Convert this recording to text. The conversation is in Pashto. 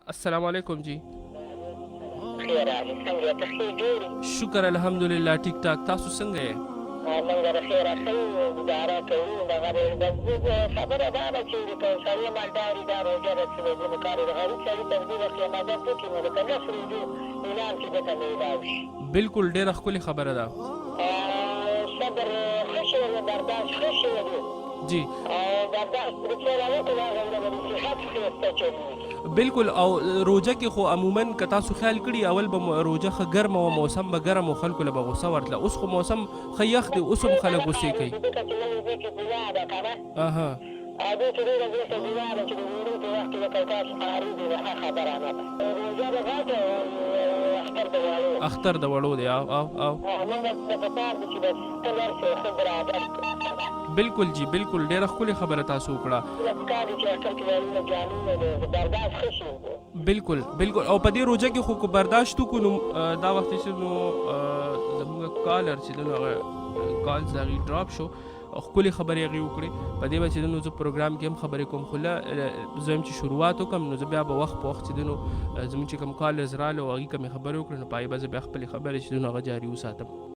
السلام علیکم جی. خیر علي څنګه ته ښې جوړې شکر الحمدلله ټیک ټاک. تاسو څنګه یې؟ موږ د خیره ښه یو ګزاره کوو دغه خبره دا ده چې که سړی مالداري دا روژه ده چې د کار د غریب سړي تقدیر قیامت وکړي نو لکه نصف روژو انعام چې ده ته میلاو شي. بالکل ډیره ښکلې خبره ده. صبر ښه شوی دی، برداشت ښه شوی دی جی او برداشت چې راوکړو هغه ورځ به د صحت ښایسته چلېږي. بالکل. او روجه کې خو عموما که تاسو خیال کړي اول به روجه ښه ګرمه وه، موسم به ګرم و، خلکو له به غوسه ورتله. اوس خو موسم ښه یخ دی، اوس هم خلک غوسې کوي. ځکه چې نن دې کې ګناه ده که نه اها دې کې ډېره زیاته ګناه ده چې د ډوډۍ په وخت کې لکه تاسو خواري دي ښه خبره نه ده. روژه د غټه اختر د واړو اختر د وړو دی. او او او موږ ته پکار ده چې بس ته ورسې ښه برابر کړو. بالکل جی بالکل ډیره ښکلې خبره تاسو وکړه. پکار دي چې اختر کې وړونه جامونه د برداشت ښه شي. بالکل بالکل. او په دې روجه کې خو برداشت وکړو نو دا وخت چې نو زموږ کالر چې دی نو هغه کالز د هغې ډراپ شو او ښکلې خبرې هغې وکړې. په دې به چې دی نو زه پروګرام کې هم خبرې کوم، خو زه یم چې شروعات وکړم نو زه بیا به وخت په وخت چې دی نو زموږ چې کوم کالرز راغله او هغوی کومې خبرې وکړې نو په هغې به زه بیا خپلې خبرې چې دی نو هغه جاري وساتم.